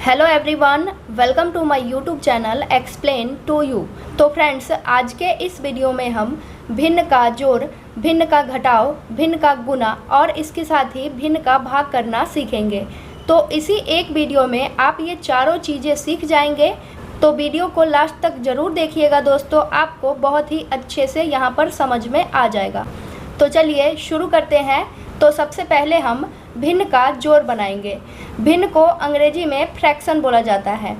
Hello everyone, welcome to my YouTube channel explain to you. तो friends, आज के इस वीडियो में हम भिन्न का जोड़, भिन्न का घटाव, भिन्न का गुणा और इसके साथ ही भिन्न का भाग करना सीखेंगे। तो इसी एक वीडियो में आप ये चारों चीज़ें सीख जाएंगे। तो वीडियो को लास्ट तक ज़रूर देखिएगा दोस्तों, आपको बहुत ही अच्छे से यहाँ पर समझ में आ जाएगा। तो चलिए शुरू करते हैं। तो सबसे पहले हम भिन्न का जोड़ बनाएंगे। भिन्न को अंग्रेजी में फ्रैक्शन बोला जाता है।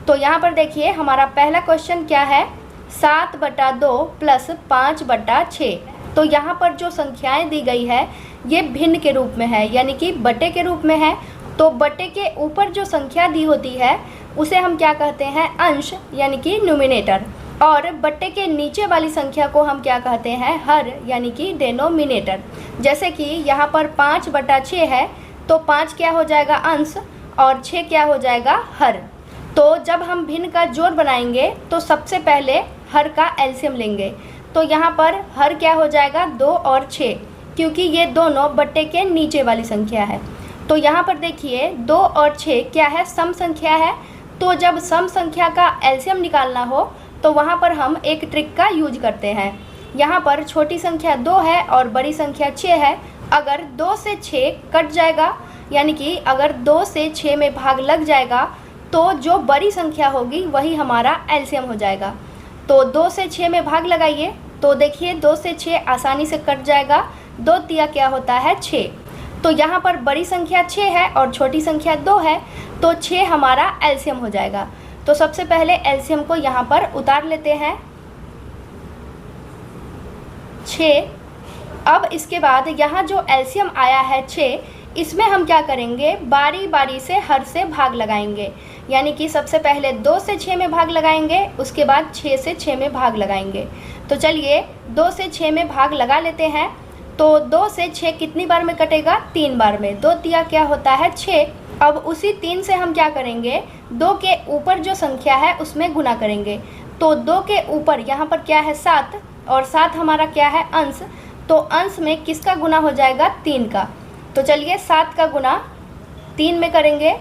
तो यहाँ पर देखिए हमारा पहला क्वेश्चन क्या है, 7/2 प्लस 5/6। तो यहाँ पर जो संख्याएं दी गई है ये भिन्न के रूप में है, यानी कि बटे के रूप में है। तो बटे के ऊपर जो संख्या दी होती है उसे हम क्या कहते हैं, अंश, यानी कि न्यूमिनेटर। और बट्टे के नीचे वाली संख्या को हम क्या कहते हैं, हर, यानी कि डेनोमिनेटर। जैसे कि यहाँ पर 5/6 है तो 5 क्या हो जाएगा, अंश, और 6 क्या हो जाएगा, हर। तो जब हम भिन्न का जोड़ बनाएंगे तो सबसे पहले हर का एलसीएम लेंगे। तो यहाँ पर हर क्या हो जाएगा, 2 और 6, क्योंकि ये दोनों बट्टे के नीचे वाली संख्या है। तो यहाँ पर देखिए 2 और 6 क्या है, सम संख्या है। तो जब सम संख्या का एलसीएम निकालना हो तो वहाँ पर हम एक ट्रिक का यूज करते हैं। यहाँ पर छोटी संख्या 2 है और बड़ी संख्या 6 है। अगर 2 से 6 कट जाएगा, यानी कि अगर 2 से 6 में भाग लग जाएगा तो जो बड़ी संख्या होगी वही हमारा एलसीएम हो जाएगा। तो 2 से 6 में भाग लगाइए तो देखिए 2 से 6 आसानी से कट जाएगा। 2 तिया क्या होता है, 6। तो यहाँ पर बड़ी संख्या 6 है और छोटी संख्या 2 है, तो 6 हमारा एलसीएम हो जाएगा। तो सबसे पहले एलसीएम को यहाँ पर उतार लेते हैं, 6। अब इसके बाद यहाँ जो एलसीएम आया है 6, इसमें हम क्या करेंगे, बारी बारी से हर से भाग लगाएंगे। यानी कि सबसे पहले 2 से 6 में भाग लगाएंगे, उसके बाद 6 से 6 में भाग लगाएंगे। तो चलिए 2 से 6 में भाग लगा लेते हैं। तो 2 से 6 कितनी बार में कटेगा, 3 बार में। 2 तिया क्या होता है, 6। अब उसी 3 से हम क्या करेंगे, 2 के ऊपर जो संख्या है उसमें गुना करेंगे। तो 2 के ऊपर यहाँ पर क्या है, 7, और 7 हमारा क्या है, अंश। तो अंश में किसका गुना हो जाएगा, 3 का। तो चलिए 7 का गुना 3 में करेंगे।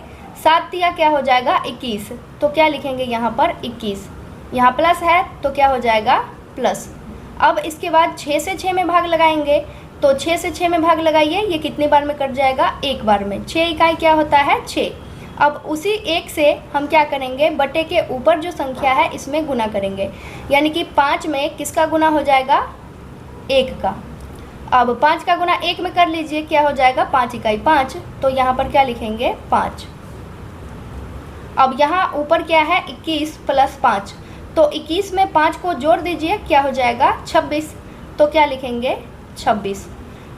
7 तिया क्या हो जाएगा, 21। तो क्या लिखेंगे यहाँ पर, 21। यहाँ प्लस है तो क्या हो जाएगा, प्लस। अब इसके बाद 6 से 6 में भाग लगाएंगे। तो 6 से 6 में भाग लगाइए, ये कितनी बार में कट जाएगा, 1 बार में। 6 इकाई क्या होता है, 6। अब उसी 1 से हम क्या करेंगे, बटे के ऊपर जो संख्या है इसमें गुना करेंगे। यानी कि 5 में किसका गुना हो जाएगा, 1 का। अब 5 का गुना 1 में कर लीजिए, क्या हो जाएगा, 5 इकाई 5। तो यहाँ पर क्या लिखेंगे, 5। अब यहाँ ऊपर क्या है, 21 प्लस 5। तो 21 में 5 को जोड़ दीजिए, क्या हो जाएगा, 26। तो क्या लिखेंगे, 26।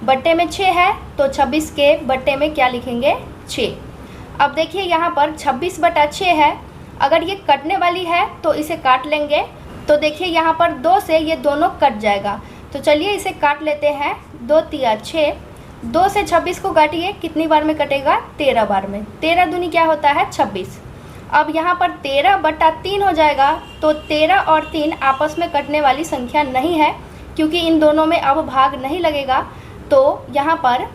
बट्टे में 6 है तो 26 के बट्टे में क्या लिखेंगे, 6। अब देखिए यहाँ पर 26/6 है। अगर ये कटने वाली है तो इसे काट लेंगे। तो देखिए यहाँ पर 2 से ये दोनों कट जाएगा। तो चलिए इसे काट लेते हैं। 2 तिया 6। 2 से 26 को काटिए, कितनी बार में कटेगा, 13 बार में। 13 दूनी क्या होता है, 26। अब यहाँ पर 13/3 हो जाएगा। तो 13 और 3 आपस में कटने वाली संख्या नहीं है, क्योंकि इन दोनों में अब भाग नहीं लगेगा। तो यहाँ पर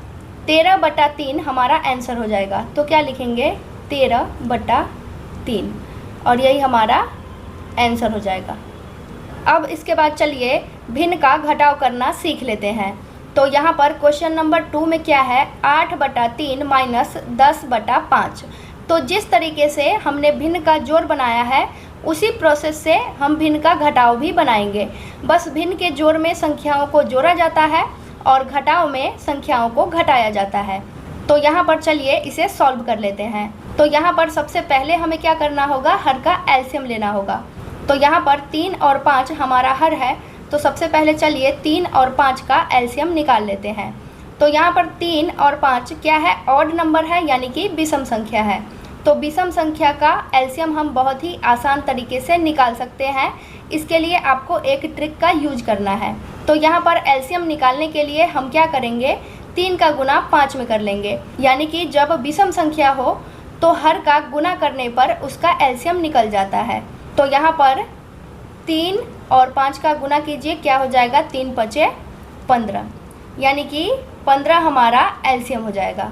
13/3 हमारा आंसर हो जाएगा। तो क्या लिखेंगे, 13/3, और यही हमारा आंसर हो जाएगा। अब इसके बाद चलिए भिन्न का घटाव करना सीख लेते हैं। तो यहाँ पर क्वेश्चन नंबर 2 में क्या है, 8/3 माइनस 10/5। तो जिस तरीके से हमने भिन्न का जोड़ बनाया है उसी प्रोसेस से हम भिन्न का घटाव भी बनाएंगे। बस भिन्न के जोड़ में संख्याओं को जोड़ा जाता है और घटाव में संख्याओं को घटाया जाता है। तो यहाँ पर चलिए इसे सॉल्व कर लेते हैं। तो यहाँ पर सबसे पहले हमें क्या करना होगा, हर का एलसीएम लेना होगा। तो यहाँ पर 3 और 5 हमारा हर है। तो सबसे पहले चलिए 3 और 5 का एलसीएम निकाल लेते हैं। तो यहाँ पर 3 और 5 क्या है, ऑड नंबर है, यानी कि विषम संख्या है। तो विषम संख्या का एलसीएम हम बहुत ही आसान तरीके से निकाल सकते हैं। इसके लिए आपको एक ट्रिक का यूज करना है। तो यहाँ पर एलसीएम निकालने के लिए हम क्या करेंगे, 3 का गुना 5 में कर लेंगे। यानी कि जब विषम संख्या हो तो हर का गुना करने पर उसका एलसीएम निकल जाता है। तो यहाँ पर 3 और 5 का गुना कीजिए, क्या हो जाएगा, 3 × 5 = 15, यानी कि 15 हमारा एलसीएम हो जाएगा।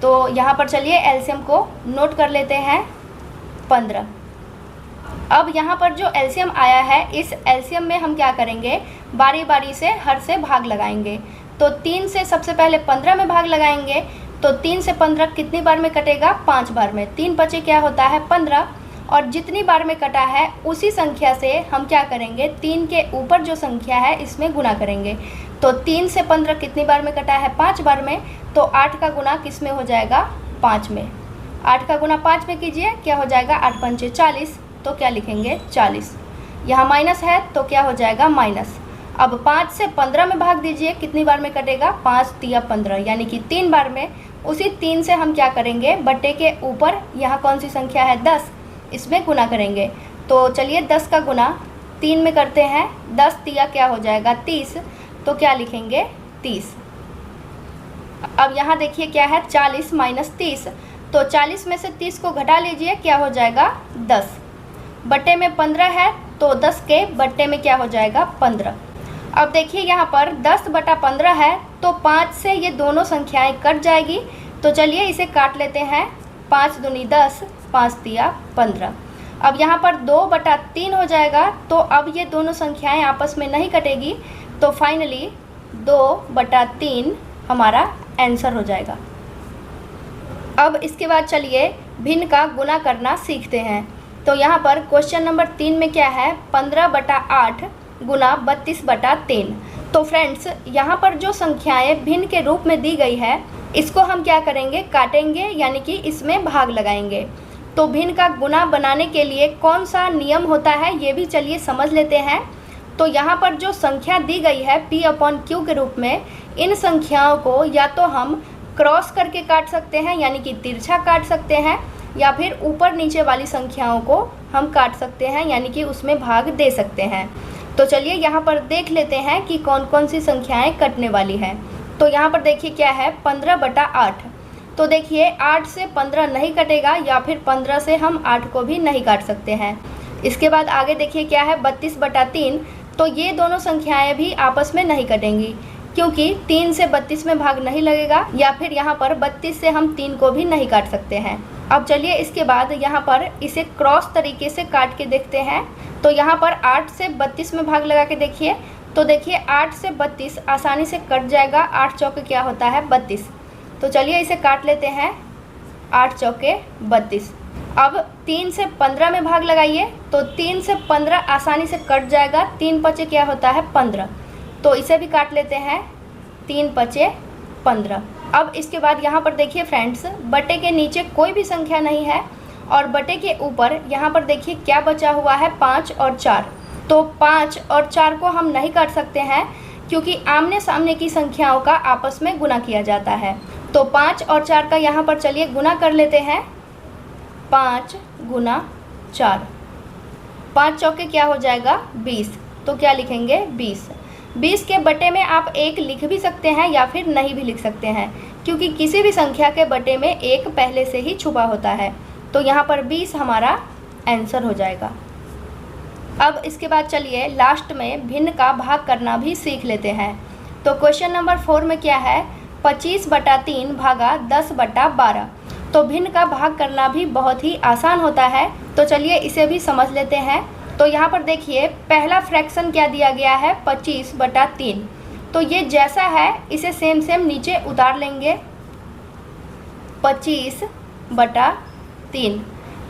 तो यहाँ पर चलिए एलसीएम को नोट कर लेते हैं। 15। अब यहाँ पर जो एलसीएम आया है, इस एलसीएम में हम क्या करेंगे, बारी बारी से हर से भाग लगाएंगे। तो 3 से सबसे पहले 15 में भाग लगाएंगे। तो 3 से 15 कितनी बार में कटेगा, 5 बार में। 3 पचे क्या होता है, 15। और जितनी बार में कटा है उसी संख्या से हम क्या करेंगे, 3 के ऊपर जो संख्या है इसमें गुना करेंगे। तो 3 से 15 कितनी बार में कटा है, 5 बार में। तो 8 का गुना किस में हो जाएगा, 5 में। 8 का गुना 5 में कीजिए, क्या हो जाएगा, 8 पंचे 40। तो क्या लिखेंगे, 40। यहाँ माइनस है तो क्या हो जाएगा, माइनस। अब 5 से 15 में भाग दीजिए, कितनी बार में कटेगा, 5 तिया 15, यानी कि 3 बार में। उसी 3 से हम क्या करेंगे, बट्टे के ऊपर यहाँ कौन सी संख्या है, 10, इसमें गुना करेंगे। तो चलिए 10 का गुना 3 में करते हैं। 10 तिया क्या हो जाएगा, 30। तो क्या लिखेंगे, 30। अब यहाँ देखिए क्या है, 40 माइनस 30। तो 40 में से 30 को घटा लीजिए, क्या हो जाएगा, 10। बट्टे में 15 है तो 10 के बट्टे में क्या हो जाएगा, 15। अब देखिए यहाँ पर 10 बटा 15 है तो 5 से ये दोनों संख्याएं कट जाएगी। तो चलिए इसे काट लेते हैं। 5 दूनी 10, 5 तिया 15। अब यहाँ पर 2 बटा 3 हो जाएगा। तो अब ये दोनों संख्याएं आपस में नहीं कटेगी। तो फाइनली 2 बटा 3 हमारा आंसर हो जाएगा। अब इसके बाद चलिए भिन्न का गुना करना सीखते हैं। तो यहाँ पर क्वेश्चन नंबर 3 में क्या है, 15 बटा 8 गुना 32 बटा 3। तो फ्रेंड्स यहाँ पर जो संख्याएं भिन्न के रूप में दी गई है, इसको हम क्या करेंगे, काटेंगे, यानी कि इसमें भाग लगाएंगे। तो भिन्न का गुना बनाने के लिए कौन सा नियम होता है, ये भी चलिए समझ लेते हैं। तो यहाँ पर जो संख्या दी गई है P/Q के रूप में, इन संख्याओं को या तो हम क्रॉस करके काट सकते हैं, यानी कि तिरछा काट सकते हैं, या फिर ऊपर नीचे वाली संख्याओं को हम काट सकते हैं, यानी कि उसमें भाग दे सकते हैं। तो चलिए यहाँ पर देख लेते हैं कि कौन कौन सी संख्याएं कटने वाली हैं। तो यहाँ पर देखिए क्या है, 15 बटा 8। तो देखिए 8 से 15 नहीं कटेगा, या फिर 15 से हम 8 को भी नहीं काट सकते हैं। इसके बाद आगे देखिए क्या है, 32 बटा 3। तो ये दोनों संख्याएं भी आपस में नहीं कटेंगी, क्योंकि 3 से 32 में भाग नहीं लगेगा, या फिर यहाँ पर 32 से हम 3 को भी नहीं काट सकते हैं। अब चलिए इसके बाद यहाँ पर इसे क्रॉस तरीके से काट के देखते हैं। तो यहाँ पर 8 से 32 में भाग लगा के देखिए। तो देखिए 8 से 32 आसानी से कट जाएगा। 8 चौके क्या होता है, 32। तो चलिए इसे काट लेते हैं। 8 चौके 32। अब 3 से 15 में भाग लगाइए। तो 3 से 15 आसानी से कट जाएगा। 3 पचे क्या होता है, 15। तो इसे भी काट लेते हैं। 3 पचे 15। अब इसके बाद यहाँ पर देखिए फ्रेंड्स, बटे के नीचे कोई भी संख्या नहीं है, और बटे के ऊपर यहाँ पर देखिए क्या बचा हुआ है, 5 और 4। तो 5 और 4 को हम नहीं काट सकते हैं, क्योंकि आमने सामने की संख्याओं का आपस में गुना किया जाता है। तो 5 और 4 का यहाँ पर चलिए गुना कर लेते हैं। 5 गुना 4, 5 चौके क्या हो जाएगा, 20। तो क्या लिखेंगे, 20। 20 के बटे में आप 1 लिख भी सकते हैं, या फिर नहीं भी लिख सकते हैं, क्योंकि किसी भी संख्या के बटे में 1 पहले से ही छुपा होता है। तो यहाँ पर 20 हमारा आंसर हो जाएगा। अब इसके बाद चलिए लास्ट में भिन्न का भाग करना भी सीख लेते हैं। तो क्वेश्चन नंबर 4 में क्या है, 25 बटा 3 भागा 10 बटा 12। तो भिन्न का भाग करना भी बहुत ही आसान होता है। तो चलिए इसे भी समझ लेते हैं। तो यहाँ पर देखिए पहला फ्रैक्शन क्या दिया गया है, 25 बटा 3। तो ये जैसा है इसे सेम सेम नीचे उतार लेंगे, 25 बटा 3।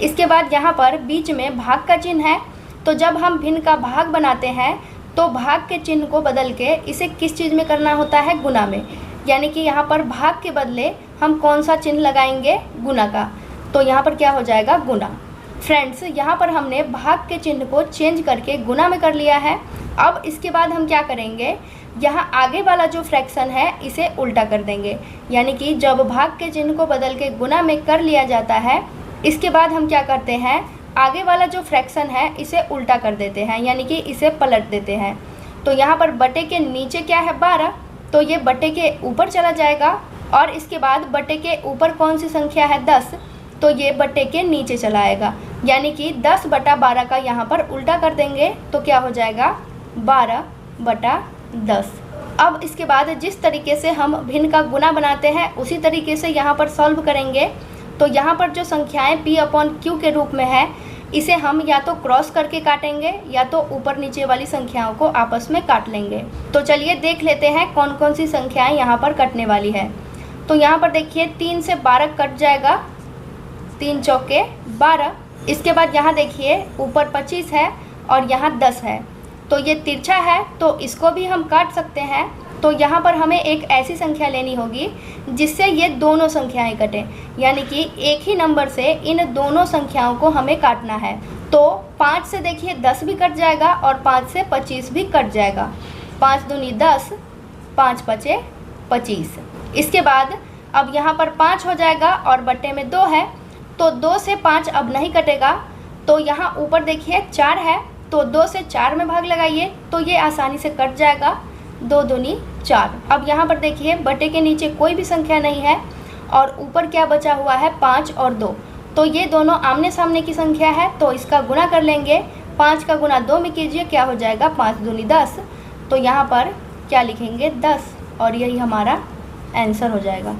इसके बाद यहाँ पर बीच में भाग का चिन्ह है। तो जब हम भिन्न का भाग बनाते हैं तो भाग के चिन्ह को बदल के इसे किस चीज़ में करना होता है, गुना में। यानी कि यहाँ पर भाग के बदले हम कौन सा चिन्ह लगाएंगे, गुना का। तो यहाँ पर क्या हो जाएगा, गुना। फ्रेंड्स यहाँ पर हमने भाग के चिन्ह को चेंज करके गुना में कर लिया है। अब इसके बाद हम क्या करेंगे, यहाँ आगे वाला जो फ्रैक्शन है इसे उल्टा कर देंगे। यानी कि जब भाग के चिन्ह को बदल के गुना में कर लिया जाता है, इसके बाद हम क्या करते हैं, आगे वाला जो फ्रैक्शन है इसे उल्टा कर देते हैं, यानी कि इसे पलट देते हैं। तो यहाँ पर बटे के नीचे क्या है, 12। तो ये बटे के ऊपर चला जाएगा, और इसके बाद बटे के ऊपर कौन सी संख्या है, 10। तो ये बटे के नीचे चला आएगा, यानी कि 10 बटा 12 का यहाँ पर उल्टा कर देंगे। तो क्या हो जाएगा, 12 बटा 10। अब इसके बाद जिस तरीके से हम भिन्न का गुना बनाते हैं उसी तरीके से यहाँ पर सॉल्व करेंगे। तो तो यहाँ पर जो संख्याएं P/Q के रूप में है, इसे हम या तो क्रॉस करके काटेंगे या तो ऊपर नीचे वाली संख्याओं को आपस में काट लेंगे। तो चलिए देख लेते हैं कौन कौन सी संख्याएं यहाँ पर कटने वाली है। तो यहाँ पर देखिए 3 से 12 कट जाएगा, 3 चौके 12। इसके बाद यहाँ देखिए ऊपर 25 है और यहाँ 10 है, तो ये तिरछा है तो इसको भी हम काट सकते हैं। तो यहाँ पर हमें एक ऐसी संख्या लेनी होगी जिससे ये दोनों संख्याएं कटें, यानी कि एक ही नंबर से इन दोनों संख्याओं को हमें काटना है। तो 5 से देखिए 10 भी कट जाएगा और 5 से 25 भी कट जाएगा। 5 दूनी 10, 5 पचे 25। इसके बाद अब यहाँ पर 5 हो जाएगा और बट्टे में 2 है, तो 2 से 5 अब नहीं कटेगा। तो यहाँ ऊपर देखिए 4 है, तो 2 से 4 में भाग लगाइए तो ये आसानी से कट जाएगा। 2 दूनी 4। अब यहाँ पर देखिए बटे के नीचे कोई भी संख्या नहीं है और ऊपर क्या बचा हुआ है 5 और 2, तो ये दोनों आमने सामने की संख्या है, तो इसका गुणा कर लेंगे। 5 का गुणा 2 में कीजिए, क्या हो जाएगा 5 दूनी 10। तो यहाँ पर क्या लिखेंगे 10 और यही हमारा आंसर हो जाएगा।